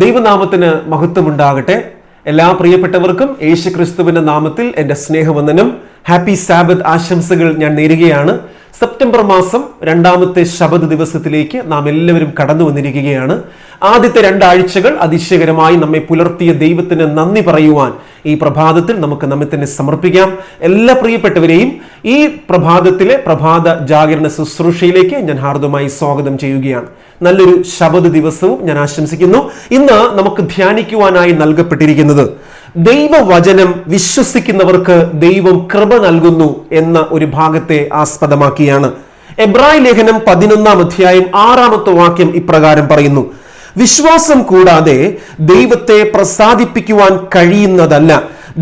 ദൈവനാമത്തിന് മഹത്വമുണ്ടാകട്ടെ. എല്ലാ പ്രിയപ്പെട്ടവർക്കും യേശുക്രിസ്തുവിന്റെ നാമത്തിൽ എൻ്റെ സ്നേഹവന്ദനം, ഹാപ്പി സാബത്ത് ആശംസകൾ ഞാൻ നേരുകയാണ്. സെപ്റ്റംബർ മാസം രണ്ടാമത്തെ ശബത്ത് ദിവസത്തിലേക്ക് നാം എല്ലാവരും കടന്നു വന്നിരിക്കുകയാണ്. ആദ്യത്തെ 2 ആഴ്ചകൾ അതിശയകരമായി നമ്മെ പുലർത്തിയ ദൈവത്തിന് നന്ദി പറയുവാൻ ഈ പ്രഭാതത്തിൽ നമുക്ക് നമ്മെ തന്നെ സമർപ്പിക്കാം. എല്ലാ പ്രിയപ്പെട്ടവരെയും ഈ പ്രഭാതത്തിലെ പ്രഭാത ജാഗരണ ശുശ്രൂഷയിലേക്ക് ഞാൻ ഹാർദമായി സ്വാഗതം ചെയ്യുകയാണ്. നല്ലൊരു ശബത്ത് ദിവസവും ഞാൻ ആശംസിക്കുന്നു. ഇന്ന് നമുക്ക് ധ്യാനിക്കുവാനായി നൽകപ്പെട്ടിരിക്കുന്നത് ദൈവവചനം വിശ്വസിക്കുന്നവർക്ക് ദൈവം കൃപ നൽകുന്നു എന്ന ഒരു ഭാഗത്തെ ആസ്പദമാക്കിയാണ്. എബ്രായ ലേഖനം 11-ാം അധ്യായം 6-ാമത്തെ വാക്യം ഇപ്രകാരം പറയുന്നു: വിശ്വാസം കൂടാതെ ദൈവത്തെ പ്രസാദിപ്പിക്കുവാൻ കഴിയുന്നതല്ല.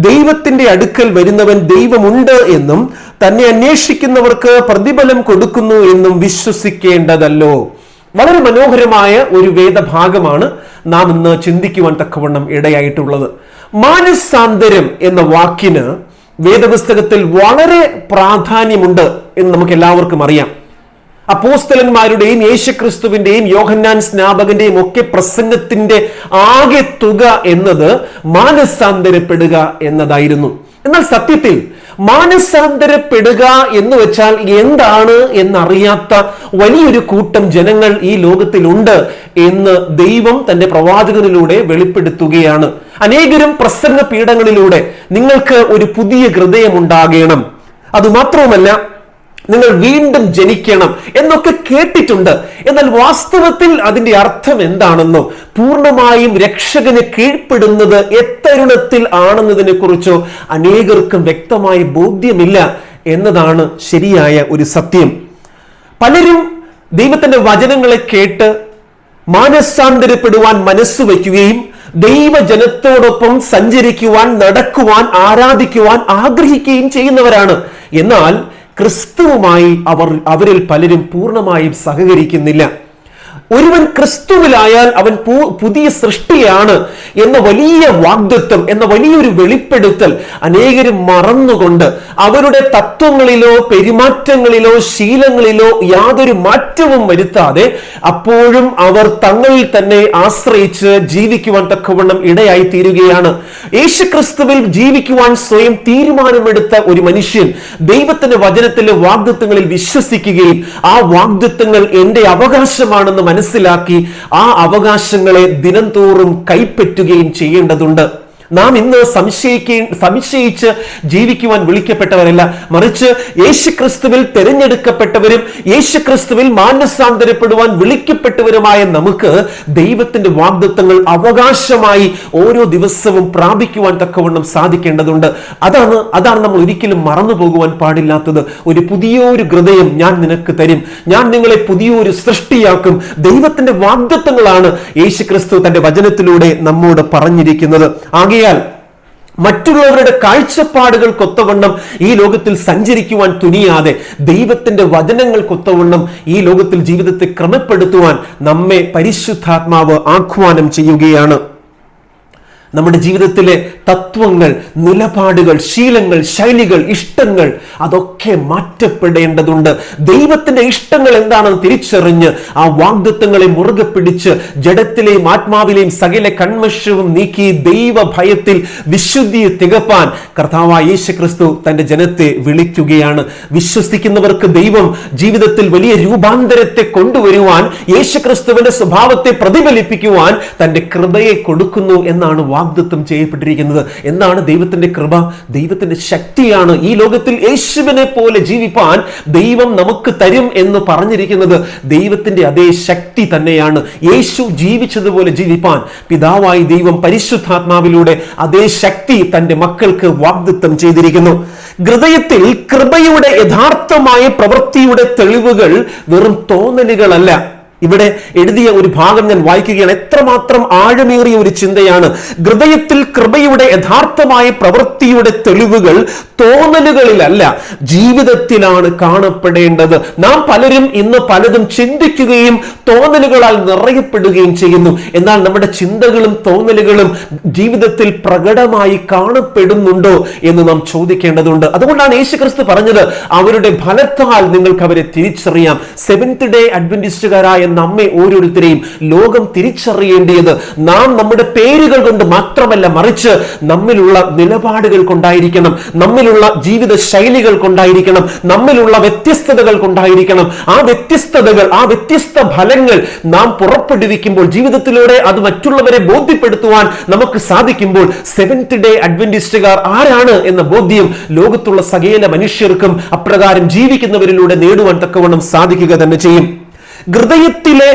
ദൈവത്തിന്റെ അടുക്കൽ വരുന്നവൻ ദൈവമുണ്ട് എന്നും തന്നെ അന്വേഷിക്കുന്നവർക്ക് പ്രതിഫലം കൊടുക്കുന്നു എന്നും വിശ്വസിക്കേണ്ടതല്ലോ. വളരെ മനോഹരമായ ഒരു വേദഭാഗമാണ് നാം ഇന്ന് ചിന്തിക്കുവാൻ തക്കവണ്ണം ഇടയായിട്ടുള്ളത്. മാനസാന്തരം എന്ന വാക്കിന് വേദപുസ്തകത്തിൽ വളരെ പ്രാധാന്യമുണ്ട് എന്ന് നമുക്ക് എല്ലാവർക്കും അറിയാം. അപ്പോസ്തലന്മാരുടെയും യേശുക്രിസ്തുവിന്റെയും യോഹന്നാൻ സ്നാപകന്റെയും ഒക്കെ പ്രസംഗത്തിന്റെ ആകെ തുക എന്നത് മാനസാന്തരപ്പെടുക എന്നതായിരുന്നു. എന്നാൽ സത്യത്തിൽ മാനസാന്തരപ്പെടുക എന്ന് വെച്ചാൽ എന്താണ് എന്നറിയാത്ത വലിയൊരു കൂട്ടം ജനങ്ങൾ ഈ ലോകത്തിലുണ്ട് എന്ന് ദൈവം തന്റെ പ്രവാചകനിലൂടെ വെളിപ്പെടുത്തുകയാണ്. അനേകരും പ്രസംഗ പീഠങ്ങളിലൂടെ നിങ്ങൾക്ക് ഒരു പുതിയ ഹൃദയം ഉണ്ടാകണം, അതുമാത്രവുമല്ല നിങ്ങൾ വീണ്ടും ജനിക്കണം എന്നൊക്കെ കേട്ടിട്ടുണ്ട്. എന്നാൽ വാസ്തവത്തിൽ അതിന്റെ അർത്ഥം എന്താണെന്നോ പൂർണ്ണമായും രക്ഷകന് കീഴ്പ്പെടുന്നത് എത്തരുണത്തിൽ ആണെന്നതിനെ കുറിച്ചോ അനേകർക്കും വ്യക്തമായ ബോധ്യമില്ല എന്നതാണ് ശരിയായ ഒരു സത്യം. പലരും ദൈവത്തിന്റെ വചനങ്ങളെ കേട്ട് മാനസാന്തരപ്പെടുവാൻ മനസ്സ് വയ്ക്കുകയും ദൈവജനത്തോടൊപ്പം സഞ്ചരിക്കുവാൻ, നടക്കുവാൻ, ആരാധിക്കുവാൻ ആഗ്രഹിക്കുകയും ചെയ്യുന്നവരാണ്. എന്നാൽ ക്രിസ്തുവുമായി അവരിൽ പലരും പൂർണ്ണമായും സഹകരിക്കുന്നില്ല. ഒരുവൻ ക്രിസ്തുവിലായാൽ അവൻ പുതിയ സൃഷ്ടിയാണ് എന്ന വലിയ വാഗ്ദത്വം, എന്ന വലിയൊരു വെളിപ്പെടുത്തൽ അനേകരും മറന്നുകൊണ്ട് അവരുടെ തത്വങ്ങളിലോ പെരുമാറ്റങ്ങളിലോ ശീലങ്ങളിലോ യാതൊരു മാറ്റവും വരുത്താതെ അപ്പോഴും അവർ തങ്ങളിൽ തന്നെ ആശ്രയിച്ച് ജീവിക്കുവാൻ തക്കവണ്ണം ഇടയായി തീരുകയാണ്. യേശുക്രിസ്തുവിൽ ജീവിക്കുവാൻ സ്വയം തീരുമാനമെടുത്ത ഒരു മനുഷ്യൻ ദൈവത്തിന്റെ വചനത്തിലെ വാഗ്ദത്തങ്ങളിൽ വിശ്വസിക്കുകയും ആ വാഗ്ദത്തങ്ങൾ എന്റെ അവകാശമാണെന്ന് മനസ്സിലാക്കി ആ അവകാശങ്ങളെ ദിനംതോറും കൈപ്പറ്റുകയും ചെയ്യേണ്ടതുണ്ട്. നാം ഇന്ന് സംശയിച്ച് ജീവിക്കുവാൻ വിളിക്കപ്പെട്ടവരല്ല, മറിച്ച് യേശുക്രിസ്തുവിൽ തിരഞ്ഞെടുക്കപ്പെട്ടവരും യേശുക്രിസ്തുവിൽ മാനസാന്തരപ്പെടുവാൻ വിളിക്കപ്പെട്ടവരുമായ നമുക്ക് ദൈവത്തിന്റെ വാഗ്ദത്തങ്ങൾ അവകാശമായി ഓരോ ദിവസവും പ്രാപിക്കുവാൻ തക്കവണ്ണം സാധിക്കേണ്ടതുണ്ട്. അതാണ് നമ്മൾ ഒരിക്കലും മറന്നു പോകുവാൻ പാടില്ലാത്തത്. ഒരു പുതിയൊരു ഹൃദയം ഞാൻ നിനക്ക് തരും, ഞാൻ നിങ്ങളെ പുതിയൊരു സൃഷ്ടിയാക്കും. ദൈവത്തിന്റെ വാഗ്ദത്തങ്ങളാണ് യേശുക്രിസ്തു തന്റെ വചനത്തിലൂടെ നമ്മോട് പറഞ്ഞിരിക്കുന്നത്. മറ്റുള്ളവരുടെ കാഴ്ചപ്പാടുകൾക്കൊത്തവണ്ണം ഈ ലോകത്തിൽ സഞ്ചരിക്കുവാൻ തുനിയാതെ ദൈവത്തിന്റെ വചനങ്ങൾക്കൊത്തവണ്ണം ഈ ലോകത്തിൽ ജീവിതത്തെ ക്രമപ്പെടുത്തുവാൻ നമ്മെ പരിശുദ്ധാത്മാവ് ആഹ്വാനം ചെയ്യുകയാണ്. നമ്മുടെ ജീവിതത്തിലെ തത്വങ്ങൾ, നിലപാടുകൾ, ശീലങ്ങൾ, ശൈലികൾ, ഇഷ്ടങ്ങൾ അതൊക്കെ മാറ്റപ്പെടേണ്ടതുണ്ട്. ദൈവത്തിന്റെ ഇഷ്ടങ്ങൾ എന്താണെന്ന് തിരിച്ചറിഞ്ഞ് ആ വാഗ്ദത്തങ്ങളെ മുറുകെ പിടിച്ച് ജഡത്തിലെയും ആത്മാവിലെയും സകല കന്മഷവും നീക്കി ദൈവ ഭയത്തിൽ വിശുദ്ധിയെ തികപ്പാൻ കർത്താവായ യേശുക്രിസ്തു തന്റെ ജനത്തെ വിളിക്കുകയാണ്. വിശ്വസിക്കുന്നവർക്ക് ദൈവം ജീവിതത്തിൽ വലിയ രൂപാന്തരത്തെ കൊണ്ടുവരുവാൻ, യേശുക്രിസ്തുവിന്റെ സ്വഭാവത്തെ പ്രതിഫലിപ്പിക്കുവാൻ തന്റെ കൃപയെ കൊടുക്കുന്നു എന്നാണ് വാഗ്ദത്തം ചെയ്യപ്പെട്ടിരിക്കുന്നത്. എന്താണ് ദൈവത്തിന്റെ കൃപ? ദൈവത്തിന്റെ ശക്തിയാണ്. ഈ ലോകത്തിൽ യേശുവിനെ പോലെ ജീവിപ്പാൻ ദൈവം നമുക്ക് തരും എന്ന് പറഞ്ഞിരിക്കുന്നത് ദൈവത്തിന്റെ അതേ ശക്തി തന്നെയാണ്. യേശു ജീവിച്ചതുപോലെ ജീവിപ്പാൻ പിതാവായി ദൈവം പരിശുദ്ധാത്മാവിലൂടെ അതേ ശക്തി തന്റെ മക്കൾക്ക് വാഗ്ദത്തം ചെയ്തിരിക്കുന്നു. ഹൃദയത്തിൽ കൃപയുടെ യഥാർത്ഥമായ പ്രവൃത്തിയുടെ തെളിവുകൾ വെറും തോന്നലുകളല്ല. ഇവിടെ എഴുതിയ ഒരു ഭാഗം ഞാൻ വായിക്കുകയാണ്. എത്രമാത്രം ആഴമേറിയ ഒരു ചിന്തയാണ്. ഹൃദയത്തിൽ കൃപയുടെ യഥാർത്ഥമായ പ്രവൃത്തിയുടെ തെളിവുകൾ തോന്നലുകളിലല്ല, ജീവിതത്തിലാണ് കാണപ്പെടേണ്ടത്. നാം പലരും ഇന്ന് പലതും ചിന്തിക്കുകയും തോന്നലുകളാൽ നിറയപ്പെടുകയും ചെയ്യുന്നു. എന്നാൽ നമ്മുടെ ചിന്തകളും തോന്നലുകളും ജീവിതത്തിൽ പ്രകടമായി കാണപ്പെടുന്നുണ്ടോ എന്ന് നാം ചോദിക്കേണ്ടതുണ്ട്. അതുകൊണ്ടാണ് യേശുക്രിസ്തു പറഞ്ഞത്, അവരുടെ ഫലത്താൽ നിങ്ങൾക്ക് അവരെ തിരിച്ചറിയാം. സെവൻത് ഡേ അഡ്വന്റിസ്റ്റുകാരായ നമ്മെ ഓരോരുത്തരെയും ലോകം തിരിച്ചറിയേണ്ടത് നാം നമ്മുടെ പേരുകൾ കൊണ്ട് മാത്രമല്ല, മറിച്ച് നമ്മിലുള്ള നിലപാടുകൾ കൊണ്ടായിരിക്കണം, നമ്മിലുള്ള ജീവിത ശൈലികൾ കൊണ്ടായിരിക്കണം, നമ്മിലുള്ള വ്യത്യസ്തതകൾ കൊണ്ടായിരിക്കണം. ആ വ്യത്യസ്തതകൾ, ആ വ്യത്യസ്ത ഫലങ്ങൾ നാം പുറപ്പെടുവിക്കുമ്പോൾ, ജീവിതത്തിലൂടെ അത് മറ്റുള്ളവരെ ബോധ്യപ്പെടുത്തുവാൻ നമുക്ക് സാധിക്കുമ്പോൾ, സെവൻത് ഡേ അഡ്വന്റിസ്റ്റുകാർ ആരാണ് എന്ന ബോധ്യം ലോകത്തുള്ള സകല മനുഷ്യർക്കും അപ്രകാരം ജീവിക്കുന്നവരിലൂടെ നേടുവാൻ തക്കവണ്ണം സാധിക്കുക തന്നെ ചെയ്യും. ഹൃദയത്തിലെ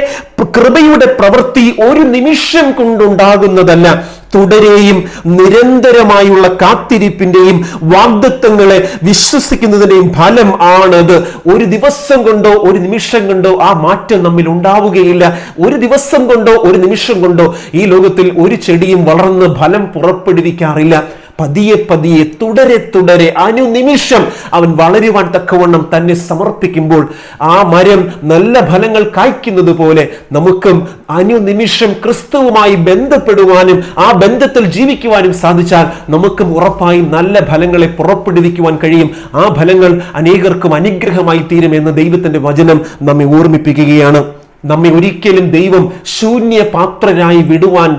കൃപയുടെ പ്രവൃത്തി ഒരു നിമിഷം കൊണ്ടുണ്ടാകുന്നതല്ല, തുടരെയും നിരന്തരമായുള്ള കാത്തിരിപ്പിന്റെയും വാഗ്ദത്തങ്ങളെ വിശ്വസിക്കുന്നതിന്റെയും ഫലം ആണത്. ഒരു ദിവസം കൊണ്ടോ ഒരു നിമിഷം കൊണ്ടോ ആ മാറ്റം നമ്മിൽ ഉണ്ടാവുകയില്ല. ഒരു ദിവസം കൊണ്ടോ ഒരു നിമിഷം കൊണ്ടോ ഈ ലോകത്തിൽ ഒരു ചെടിയും വളർന്ന് ഫലം പുറപ്പെടുവിക്കാറില്ല. പതിയെ പതിയെ, തുടരെ തുടരെ, അനുനിമിഷം അവൻ വളരുവാൻ തക്കവണ്ണം തന്നെ സമർപ്പിക്കുമ്പോൾ ആ മരം നല്ല ഫലങ്ങൾ കായ്ക്കുന്നത് പോലെ നമുക്കും അനുനിമിഷം ക്രിസ്തുവുമായി ബന്ധപ്പെടുവാനും ആ ബന്ധത്തിൽ ജീവിക്കുവാനും സാധിച്ചാൽ നമുക്കും ഉറപ്പായും നല്ല ഫലങ്ങളെ പുറപ്പെടുവിക്കുവാൻ കഴിയും. ആ ഫലങ്ങൾ അനേകർക്കും അനുഗ്രഹമായി തീരുമെന്ന് ദൈവത്തിന്റെ വചനം നമ്മെ ഓർമ്മിപ്പിക്കുകയാണ്. നമ്മെ ഒരിക്കലും ദൈവം ശൂന്യ പാത്രരായി വിടുവാൻ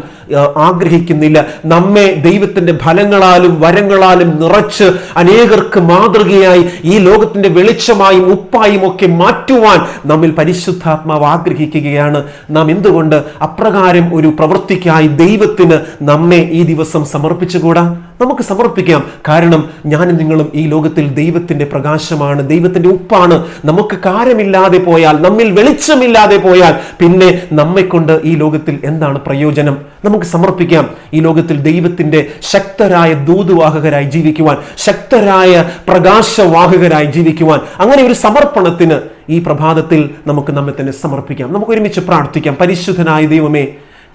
ആഗ്രഹിക്കുന്നില്ല. നമ്മെ ദൈവത്തിന്റെ ഫലങ്ങളാലും വരങ്ങളാലും നിറച്ച് അനേകർക്ക് മാതൃകയായി ഈ ലോകത്തിന്റെ വെളിച്ചമായും ഉപ്പായും ഒക്കെ മാറ്റുവാൻ നമ്മിൽ പരിശുദ്ധാത്മാവ് ആഗ്രഹിക്കുകയാണ്. നാം എന്തുകൊണ്ട് അപ്രകാരം ഒരു പ്രവൃത്തിക്കായി ദൈവത്തിന് നമ്മെ ഈ ദിവസം സമർപ്പിച്ചുകൂടാ? നമുക്ക് സമർപ്പിക്കാം. കാരണം ഞാനും നിങ്ങളും ഈ ലോകത്തിൽ ദൈവത്തിന്റെ പ്രകാശമാണ്, ദൈവത്തിന്റെ ഉപ്പാണ്. നമുക്ക് കാരമില്ലാതെ പോയാൽ, നമ്മിൽ വെളിച്ചമില്ലാതെ പോയാൽ പിന്നെ നമ്മെ കൊണ്ട് ഈ ലോകത്തിൽ എന്താണ് പ്രയോജനം? നമുക്ക് സമർപ്പിക്കാം ഈ ലോകത്തിൽ ദൈവത്തിന്റെ ശക്തരായ ദൂതുവാഹകരായി ജീവിക്കുവാൻ, ശക്തരായ പ്രകാശവാഹകരായി ജീവിക്കുവാൻ. അങ്ങനെ ഒരു സമർപ്പണത്തിന് ഈ പ്രഭാതത്തിൽ നമുക്ക് നമ്മെ തന്നെ സമർപ്പിക്കാം. നമുക്ക് ഒരുമിച്ച് പ്രാർത്ഥിക്കാം. പരിശുദ്ധനായ ദൈവമേ,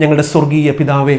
ഞങ്ങളുടെ സ്വർഗീയ പിതാവേ,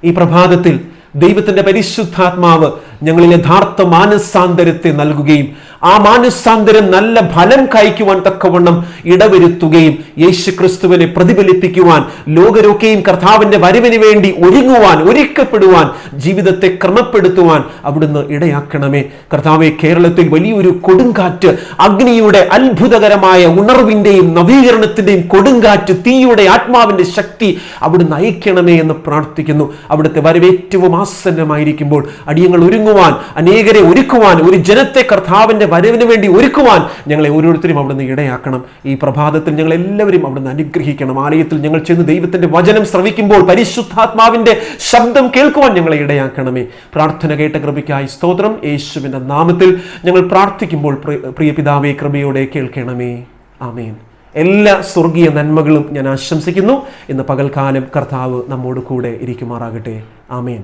ഈ പ്രഭാതത്തിൽ ദൈവത്തിന്റെ പരിശുദ്ധാത്മാവ് ഞങ്ങളിൽ യഥാർത്ഥ മാനസാന്തരത്തെ നൽകുകയും ആ മാനസാന്തരം നല്ല ഫലം കായ്ക്കുവാൻ തക്കവണ്ണം ഇടവരുത്തുകയും യേശു ക്രിസ്തുവിനെ പ്രതിഫലിപ്പിക്കുവാൻ, ലോകരൊക്കെയും കർത്താവിന്റെ വരവിന് വേണ്ടി ഒരുങ്ങുവാൻ, ഒരുക്കപ്പെടുവാൻ, ജീവിതത്തെ ക്രമപ്പെടുത്തുവാൻ അവിടുന്ന് ഇടയാക്കണമേ. കർത്താവെ, കേരളത്തിൽ വലിയൊരു കൊടുങ്കാറ്റ്, അഗ്നിയുടെ അത്ഭുതകരമായ ഉണർവിന്റെയും നവീകരണത്തിന്റെയും കൊടുങ്കാറ്റ്, തീയുടെ ആത്മാവിന്റെ ശക്തി അവിടുന്ന് അയക്കണമേ എന്ന് പ്രാർത്ഥിക്കുന്നു. അവിടുത്തെ വരവേറ്റവും ആസന്നമായിരിക്കുമ്പോൾ അടിയങ്ങൾ ഒരുങ്ങുവാൻ, അനേകരെ ഒരുക്കുവാൻ, ഒരു ജനത്തെ കർത്താവിന്റെ വരവിന് വേണ്ടി ഒരുക്കുവാൻ ഞങ്ങളെ ഓരോരുത്തരും അവിടുന്ന് ഇടയാക്കണം. ഈ പ്രഭാതത്തിൽ ഞങ്ങൾ എല്ലാവരും അവിടുന്ന് അനുഗ്രഹിക്കണം. ആലയത്തിൽ ഞങ്ങൾ ചെന്ന് ദൈവത്തിന്റെ വചനം ശ്രവിക്കുമ്പോൾ പരിശുദ്ധാത്മാവിന്റെ ശബ്ദം കേൾക്കുവാൻ ഞങ്ങളെ ഇടയാക്കണമേ. പ്രാർത്ഥന കേട്ട കൃപയ്ക്കായി സ്തോത്രം. യേശുവിന്റെ നാമത്തിൽ ഞങ്ങൾ പ്രാർത്ഥിക്കുമ്പോൾ പ്രിയ പിതാവേ, കൃപയോടെ കേൾക്കണമേ. ആമേൻ. എല്ലാ സ്വർഗീയ നന്മകളും ഞാൻ ആശംസിക്കുന്നു. ഇന്ന് പകൽക്കാലം കർത്താവ് നമ്മോട് കൂടെ ഇരിക്കുമാറാകട്ടെ. ആമേൻ.